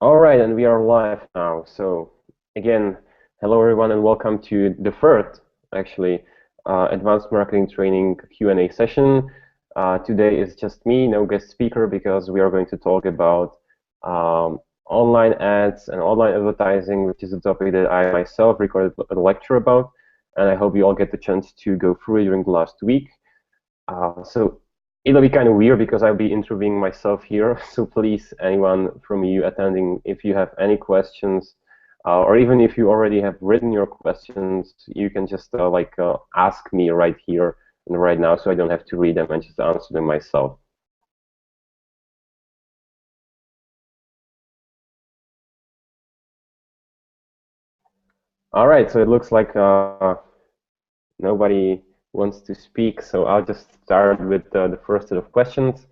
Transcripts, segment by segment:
All right, and we are live now. So again, hello everyone, and welcome to the third, actually, advanced marketing training Q&A session. Today is just me, no guest speaker, because we are going to talk about online ads and online advertising, which is a topic that I myself recorded a lecture about, and I hope you all get the chance to go through it during the last week. So it'll be kind of weird because I'll be interviewing myself here. So please, anyone from you attending, if you have any questions, or even if you already have written your questions, you can just ask me right here and right now, so I don't have to read them and just answer them myself. All right, so it looks like nobody wants to speak, so I'll just start with the first set of questions.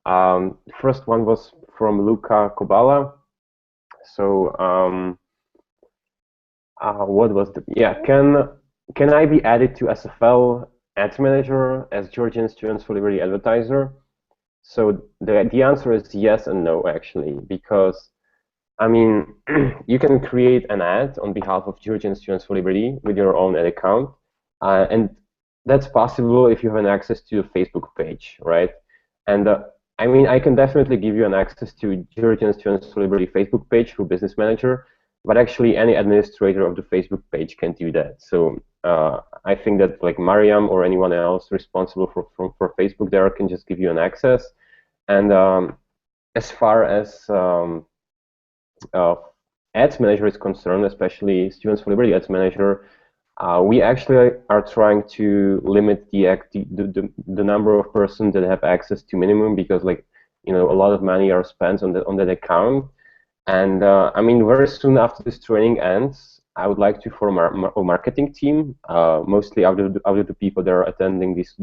The first one was from Luca Kobala. So what was the can I be added to SFL Ads Manager as Georgian Students for Liberty advertiser? So the answer is yes and no, actually, because I mean you can create an ad on behalf of Georgian Students for Liberty with your own ad account, and that's possible if you have an access to a Facebook page, right? And I mean, I can definitely give you an access to Georgian Students for Liberty Facebook page through Business Manager, but actually any administrator of the Facebook page can do that. So I think that like Mariam or anyone else responsible for Facebook there can just give you an access. And as far as Ads Manager is concerned, especially Students for Liberty Ads Manager, we actually are trying to limit the number of persons that have access to minimum, because a lot of money are spent on that account. And I mean, very soon after this training ends, I would like to form a marketing team, mostly out of the people that are attending this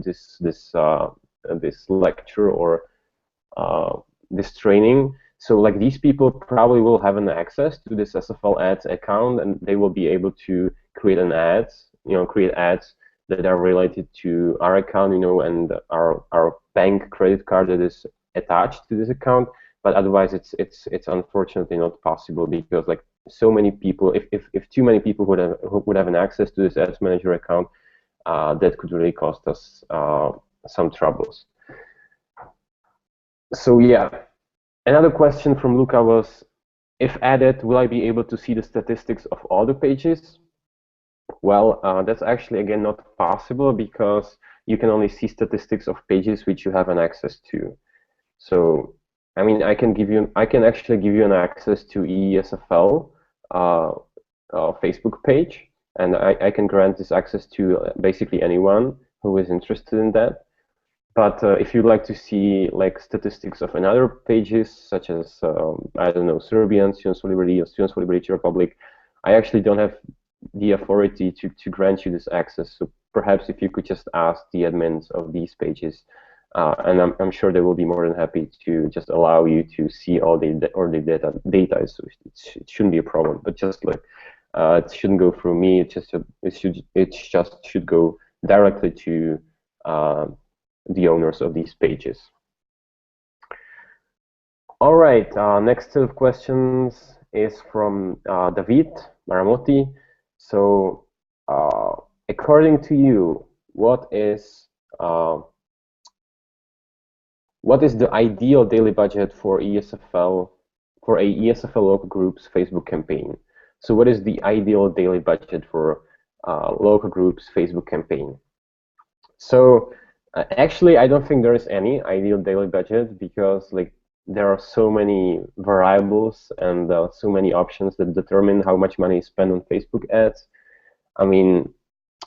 lecture or this training. So like these people probably will have an access to this SFL ads account, and they will be able to create create ads that are related to our account, and our bank credit card that is attached to this account. But otherwise, it's unfortunately not possible, because like so many people, if too many people would have an access to this ads manager account, that could really cost us some troubles. So yeah. Another question from Luca was, if added, will I be able to see the statistics of all the pages? Well, that's actually, again, not possible, because you can only see statistics of pages which you have an access to. So, I mean, I can actually give you an access to EESFL Facebook page, and I can grant this access to basically anyone who is interested in that. But if you'd like to see like statistics of another pages, such as I don't know, Serbian Students for Liberty or Students for Liberty Republic, I actually don't have the authority to grant you this access. So perhaps if you could just ask the admins of these pages, and I'm sure they will be more than happy to just allow you to see all the data. So it shouldn't be a problem. But just like it shouldn't go through me. It just should go directly to the owners of these pages. All right, next set of questions is from David Maramotti. So, according to you, what is the ideal daily budget for ESFL for a ESFL local group's Facebook campaign? So, what is the ideal daily budget for local groups Facebook campaign? So. Actually, I don't think there is any ideal daily budget, because like there are so many variables and so many options that determine how much money is spent on Facebook ads. I mean,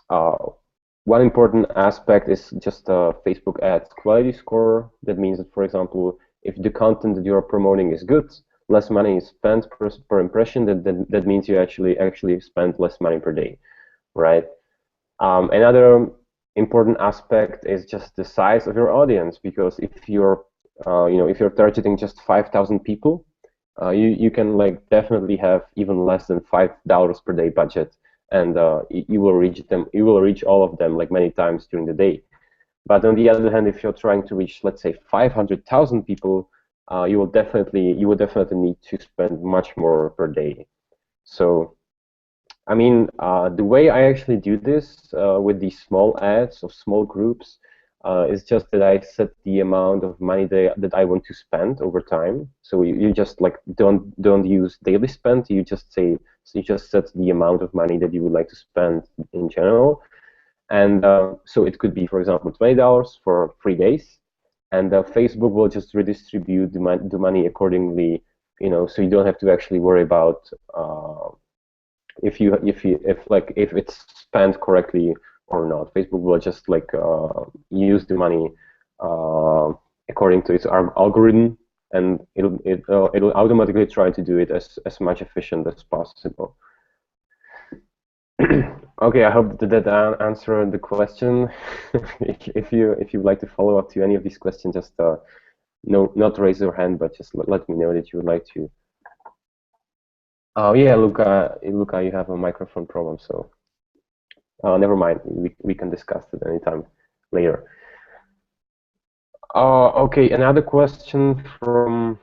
one important aspect is just Facebook ads quality score. That means that, for example, if the content that you're promoting is good, less money is spent per impression. That means you actually spend less money per day, right? Another important aspect is just the size of your audience, because if you're if you're targeting just 5,000 people, you can like definitely have even less than $5 per day budget, and you will reach all of them like many times during the day. But on the other hand, if you're trying to reach, let's say, 500,000 people, you will definitely need to spend much more per day. So I mean, the way I actually do this with these small ads of small groups is just that I set the amount of money that I want to spend over time. So you just like don't use daily spend. You just set the amount of money that you would like to spend in general. And so it could be, for example, $20 for 3 days, and Facebook will just redistribute the money accordingly. So you don't have to actually worry about if it's spent correctly or not. Facebook will just like use the money uh, according to its algorithm, and it'll automatically try to do it as much efficient as possible. Okay, I hope that answered the question. If you'd like to follow up to any of these questions, just no, not raise your hand, but just let me know that you would like to. Oh yeah, Luca, you have a microphone problem, so never mind. We can discuss it anytime later. Okay, another question from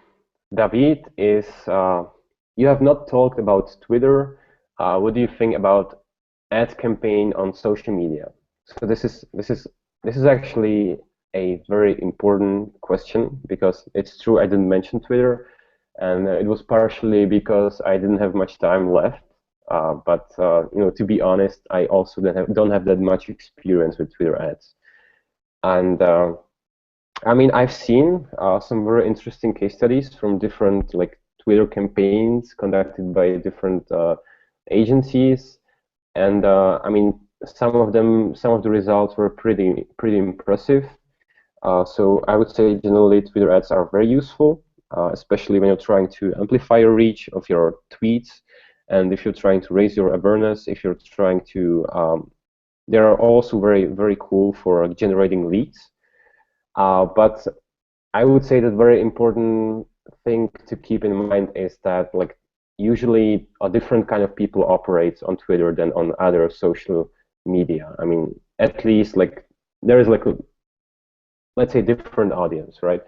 David is, you have not talked about Twitter. What do you think about ad campaign on social media? So this is actually a very important question, because it's true I didn't mention Twitter, and it was partially because I didn't have much time left. But to be honest, I also don't have that much experience with Twitter ads, and I mean, I've seen some very interesting case studies from different like Twitter campaigns conducted by different agencies, and I mean, some of the results were pretty impressive. So I would say generally Twitter ads are very useful, especially when you're trying to amplify your reach of your tweets, and if you're trying to raise your awareness, if you're trying to, they are also very cool for generating leads. But I would say that very important thing to keep in mind is that like usually a different kind of people operates on Twitter than on other social media. I mean, at least like there is like a, let's say, different audience, right?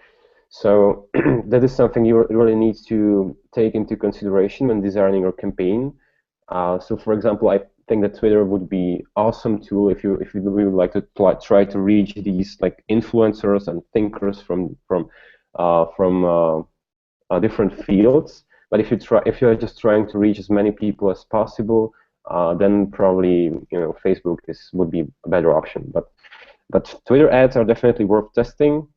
So that is something you really need to take into consideration when designing your campaign. So for example, I think that Twitter would be awesome tool if you really would like to try to reach these like influencers and thinkers from different fields. But if you're just trying to reach as many people as possible, then probably Facebook would be a better option. But Twitter ads are definitely worth testing.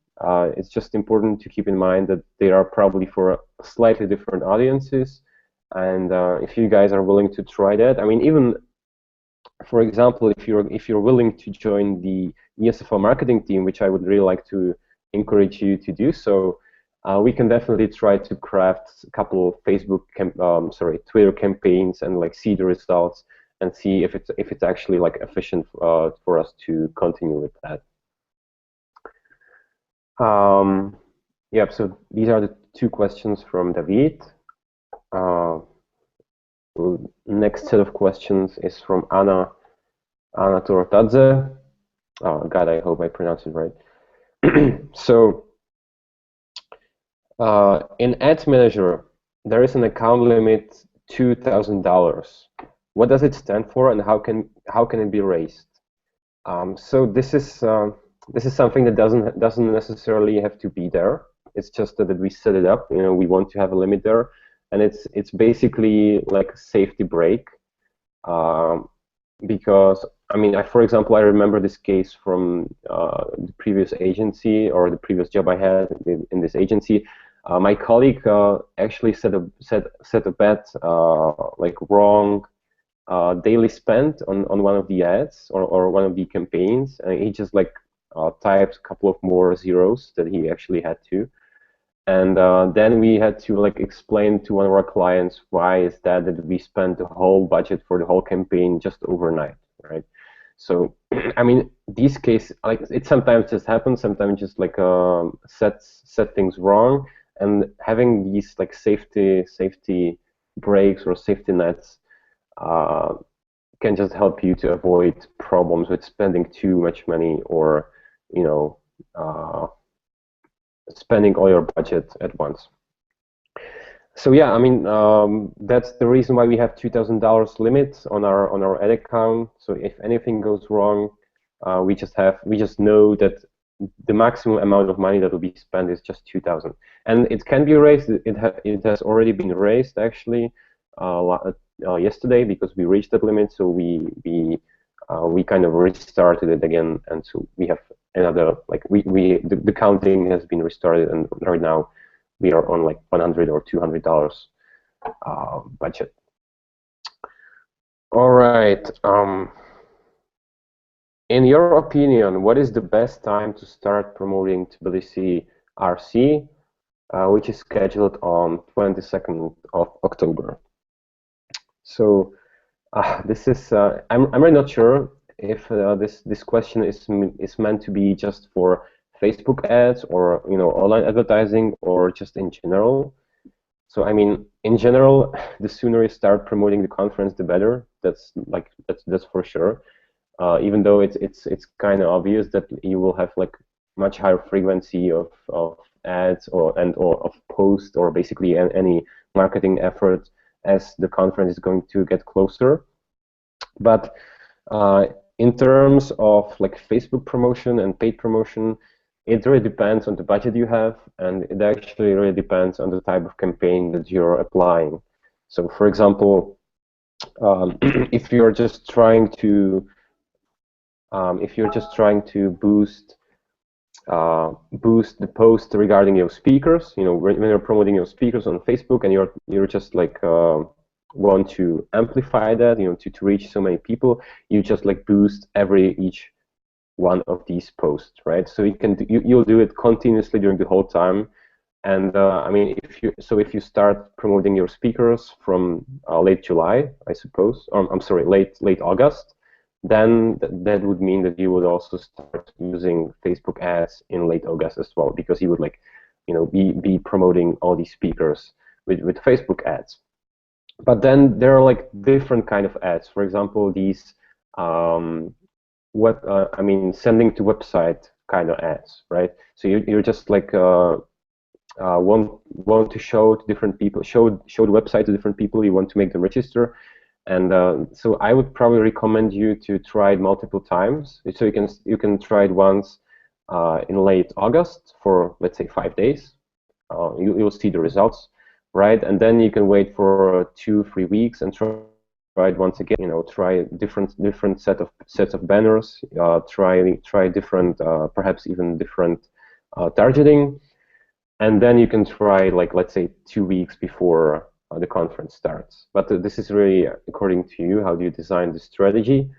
It's just important to keep in mind that they are probably for slightly different audiences. And if you guys are willing to try that, I mean, even for example, if you're willing to join the ESFL marketing team, which I would really like to encourage you to do so, we can definitely try to craft a couple of Twitter campaigns and like see the results and see if it's actually like efficient for us to continue with that. Yep. So these are the two questions from David. Next set of questions is from Anna Torotadze. Oh God, I hope I pronounced it right. So in Ads Manager, there is an account limit $2,000. What does it stand for, and how can it be raised? So this is something that doesn't necessarily have to be there. It's just that we set it up. We want to have a limit there, and it's basically like a safety break. Because I mean, for example, I remember this case from the previous agency, or the previous job I had in this agency. My colleague actually set a bet like wrong daily spend on one of the ads or one of the campaigns, and he just like typed a couple of more zeros that he actually had to. And then we had to like explain to one of our clients why is that we spent the whole budget for the whole campaign just overnight, right? So I mean, these cases, like, it sometimes just happens. Sometimes just like set things wrong, and having these like safety breaks or safety nets can just help you to avoid problems with spending too much money, or spending all your budget at once. So yeah, I mean, that's the reason why we have $2,000 limit on our ad account. So if anything goes wrong, we just know that the maximum amount of money that will be spent is just 2,000, and it can be raised. It has already been raised actually yesterday because we reached that limit. So we kind of restarted it again, and so we have another like the counting has been restarted, and right now we are on like $100 or $200 budget. All right. In your opinion, what is the best time to start promoting Tbilisi RC, which is scheduled on 22nd of October? So this is I'm really not sure if this question is meant to be just for Facebook ads or online advertising or just in general. So I mean, in general, the sooner you start promoting the conference, the better. That's for sure. Even though it's kind of obvious that you will have like much higher frequency of ads or of posts or basically any marketing effort as the conference is going to get closer. But in terms of like Facebook promotion and paid promotion, it really depends on the budget you have, and it actually really depends on the type of campaign that you're applying. So for example, if you're just trying to boost the post regarding your speakers, when you're promoting your speakers on Facebook and you're just like want to amplify that, to reach so many people, you just like boost each one of these posts, right? So you'll do it continuously during the whole time. And I mean, if you start promoting your speakers from late July, I suppose, or I'm sorry, late August, then that would mean that you would also start using Facebook ads in late August as well, because you would like, be promoting all these speakers with Facebook ads. But then there are like different kind of ads. For example, these sending to website kind of ads, right? So you're just like want to show to different people, show the website to different people. You want to make them register. And so I would probably recommend you to try it multiple times. So you can try it once in late August for, let's say, 5 days. You'll see the results, right? And then you can wait for 2-3 weeks and try it once again. Try different sets of banners. Try different, perhaps even different targeting, and then you can try, like, let's say 2 weeks before the conference starts. But this is really according to you, how do you design the strategy.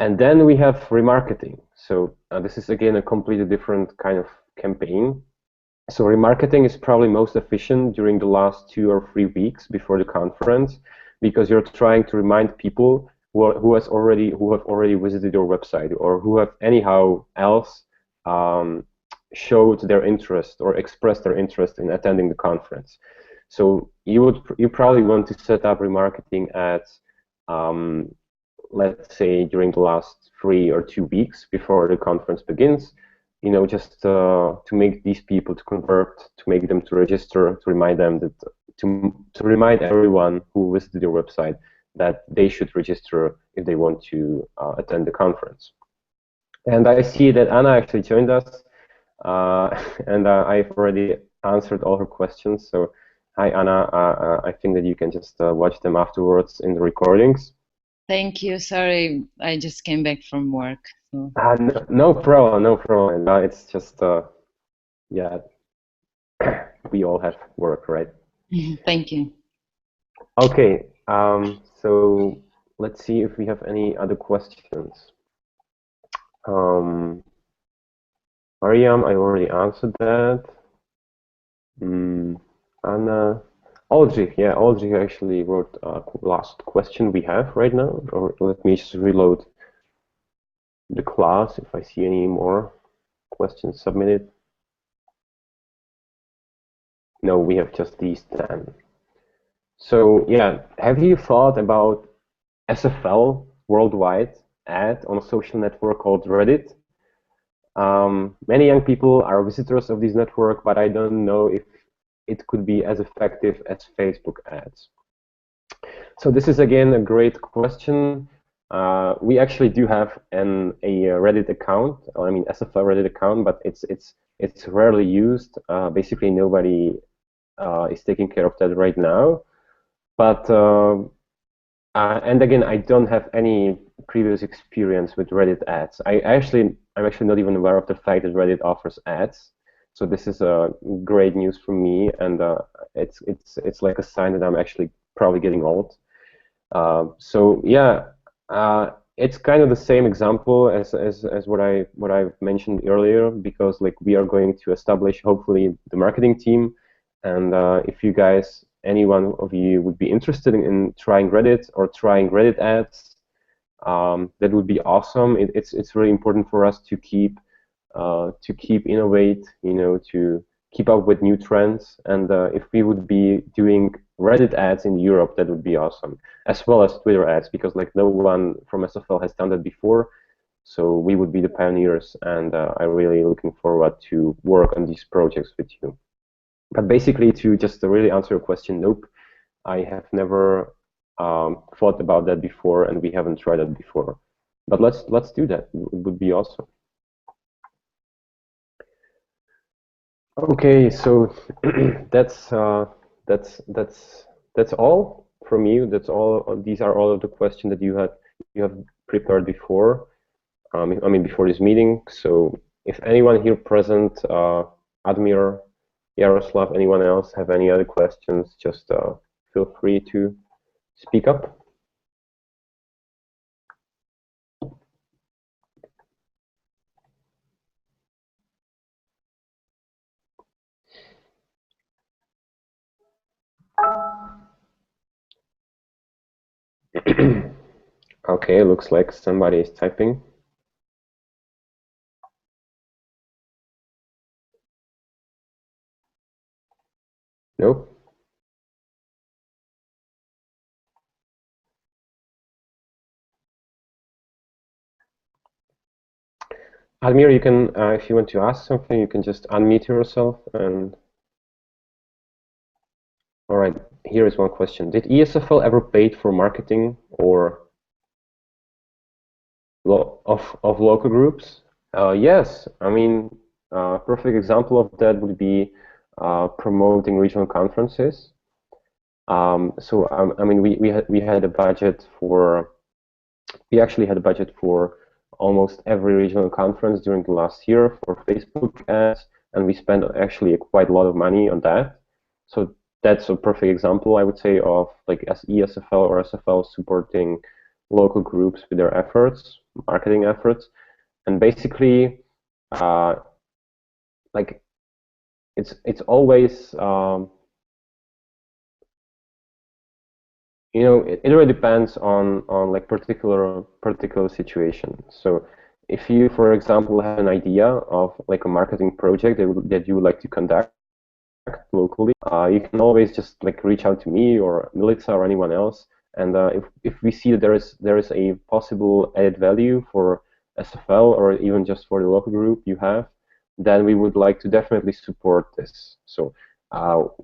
And then we have remarketing. So this is again a completely different kind of campaign. So remarketing is probably most efficient during the last 2 or 3 weeks before the conference, because you're trying to remind people who have already visited your website or who have anyhow else showed their interest or expressed their interest in attending the conference. So you probably want to set up remarketing ads, let's say during the last 3 or 2 weeks before the conference begins. Just to make these people to convert, to make them to register, to remind them that to remind everyone who visited your website that they should register if they want to attend the conference. And I see that Anna actually joined us, and I've already answered all her questions. So hi, Anna. I think that you can just watch them afterwards in the recordings. Thank you. Sorry, I just came back from work. So. No problem, no problem. It's just, yeah, we all have work, right? Thank you. Okay, so let's see if we have any other questions. Mariam, I already answered that. Anna, Aldrich, yeah, Aldrich actually wrote last question we have right now. Or let me just reload the class if I see any more questions submitted. No, we have just these 10. So yeah, have you thought about SFL worldwide ad on a social network called Reddit? Many young people are visitors of this network, but I don't know if it could be as effective as Facebook ads. So this is again a great question. We actually do have a Reddit account. I mean SFL Reddit account, but it's rarely used. Basically, nobody is taking care of that right now. But and again, I don't have any previous experience with Reddit ads. I'm actually not even aware of the fact that Reddit offers ads. So this is great news for me, and it's like a sign that I'm actually probably getting old. So yeah, it's kind of the same example as what I've mentioned earlier, because like we are going to establish hopefully the marketing team, and if you guys, any one of you would be interested in trying Reddit or trying Reddit ads, that would be awesome. It's really important for us to keep innovate, to keep up with new trends, and if we would be doing Reddit ads in Europe, that would be awesome, as well as Twitter ads, because like no one from SFL has done that before, so we would be the pioneers, and I'm really looking forward to work on these projects with you. But basically, to just really answer your question, nope, I have never thought about that before, and we haven't tried that before. But let's do that. It would be awesome. Okay, so that's all from you. That's all. These are all of the questions that you have prepared before. I mean before this meeting. So if anyone here present, Admir, Yaroslav, anyone else have any other questions, just feel free to speak up. Okay, looks like somebody is typing. Nope. Admir, you can, if you want to ask something, you can just unmute yourself. And all right, here is one question: did ESFL ever paid for marketing or of local groups? Yes, I mean, a perfect example of that would be promoting regional conferences. So I mean, we had a budget for, we actually had a budget for almost every regional conference during the last year for Facebook ads, and we spent actually quite a lot of money on that. So that's a perfect example, I would say, of like as ESFL or SFL supporting local groups with their efforts, marketing efforts, and basically, like it's always it really depends on like particular situation. So if you, for example, have an idea of like a marketing project that you would like to conduct locally, you can always just like reach out to me or Milica or anyone else, and if we see that there is a possible added value for SFL or even just for the local group you have, then we would like to definitely support this. So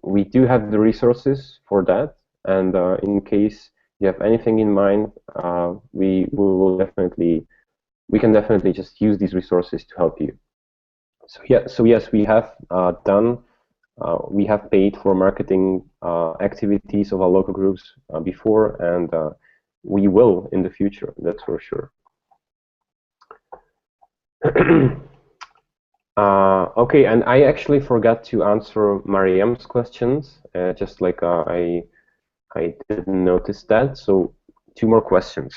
we do have the resources for that, and in case you have anything in mind, we can definitely just use these resources to help you. So yeah, so yes, we have we have paid for marketing activities of our local groups before, and we will in the future, that's for sure. Okay, and I actually forgot to answer Mariam's questions, just like I didn't notice that. So 2 more questions.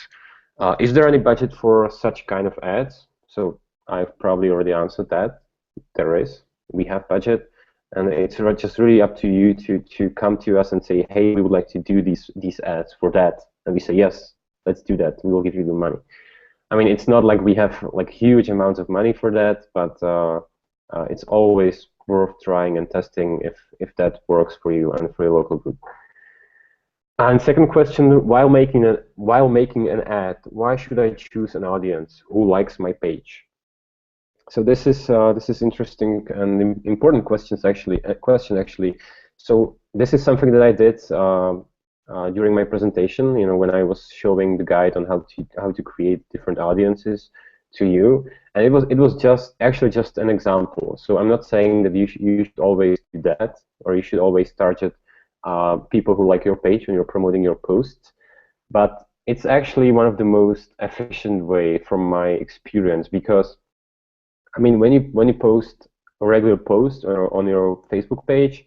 Is there any budget for such kind of ads? So I've probably already answered that. There is. We have budget, and it's just really up to you to come to us and say, hey, we would like to do these ads for that, and we say yes, let's do that. We will give you the money. I mean, it's not like we have like huge amounts of money for that, but it's always worth trying and testing if that works for you and for your local group. And second question: while making an ad, why should I choose an audience who likes my page? So this is interesting and important questions actually. Question actually. So this is something that I did during my presentation. You know, when I was showing the guide on how to create different audiences to you, and it was just actually just an example. So I'm not saying that you should always do that, or you should always target people who like your page when you're promoting your posts, but it's actually one of the most efficient way from my experience, because I mean, when you post a regular post on your Facebook page,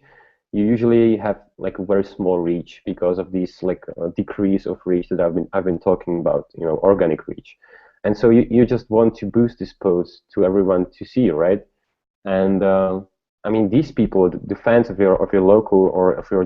you usually have like a very small reach because of these like decrease of reach that I've been talking about, you know, organic reach. And so you just want to boost this post to everyone to see, right? And I mean, these people, the fans of your local or of your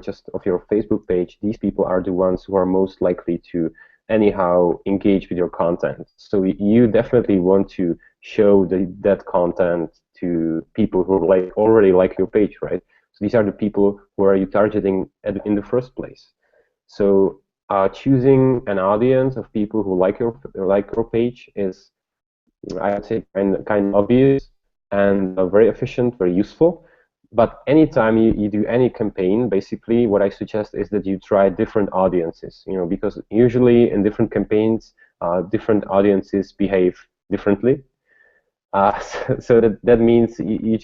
Facebook page, these people are the ones who are most likely to anyhow engage with your content. So you definitely want to show that content to people who already like your page, right? So these are the people who are you targeting in the first place. So choosing an audience of people who like your page is, I would say, kind of obvious and very efficient, very useful. But anytime you do any campaign, basically what I suggest is that you try different audiences, you know, because usually in different campaigns, different audiences behave differently. So that means you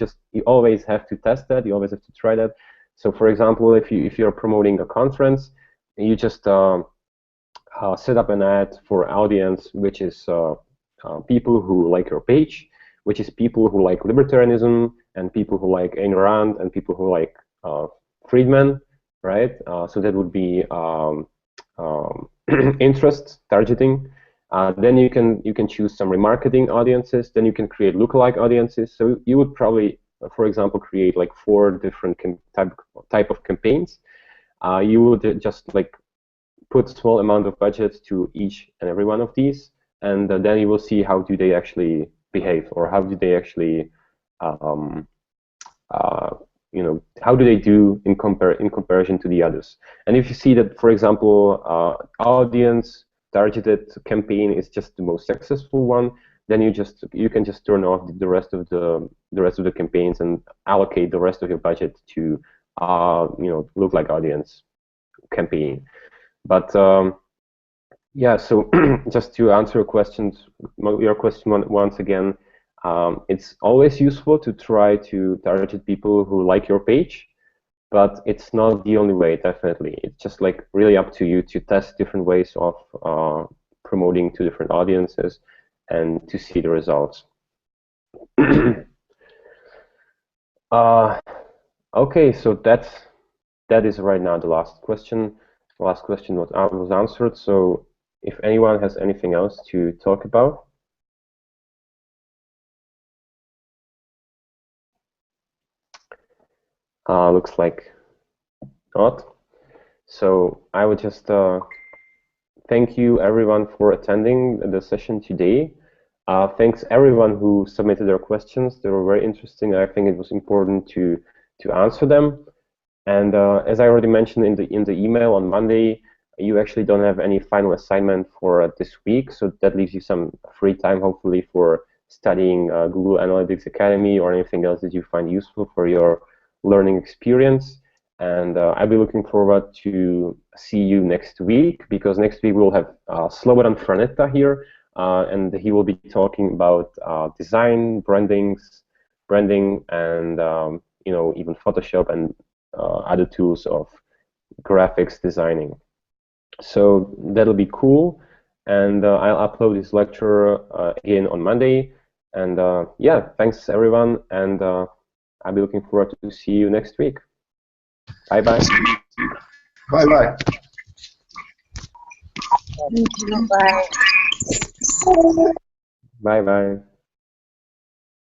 always have to test that, you always have to try that. So for example, if you're promoting a conference, you just set up an ad for audience which is people who like your page, which is people who like libertarianism and people who like Ayn Rand and people who like Friedman, right? So that would be interest targeting. Then you can choose some remarketing audiences. Then you can create lookalike audiences. So you would probably, for example, create like 4 different type of campaigns. You would just like put a small amount of budget to each and every one of these, and then you will see how do they actually behave, or how do they actually, you know, how do they do in comparison to the others. And if you see that, for example, audience targeted campaign is just the most successful one, then you can just turn off the rest of the campaigns and allocate the rest of your budget to you know, lookalike audience campaign. But yeah, so just to answer your question once again, it's always useful to try to target people who like your page, but it's not the only way, definitely. It's just like really up to you to test different ways of promoting to different audiences and to see the results. Okay, so that is right now the last question. The last question was answered. So if anyone has anything else to talk about. Looks like not. So I would just thank you everyone for attending the session today. Thanks everyone who submitted their questions. They were very interesting. I think it was important to answer them. And as I already mentioned in the email on Monday, you actually don't have any final assignment for this week, so that leaves you some free time, hopefully, for studying Google Analytics Academy or anything else that you find useful for your learning experience. And I'll be looking forward to see you next week, because next week we'll have Slobodan Franetta here, and he will be talking about design, branding, and you know, even Photoshop and other tools of graphics designing. So that'll be cool, and I'll upload this lecture again on Monday. And yeah, thanks everyone, and I'll be looking forward to see you next week. Bye bye. Bye bye. Thank you. Bye. Bye bye.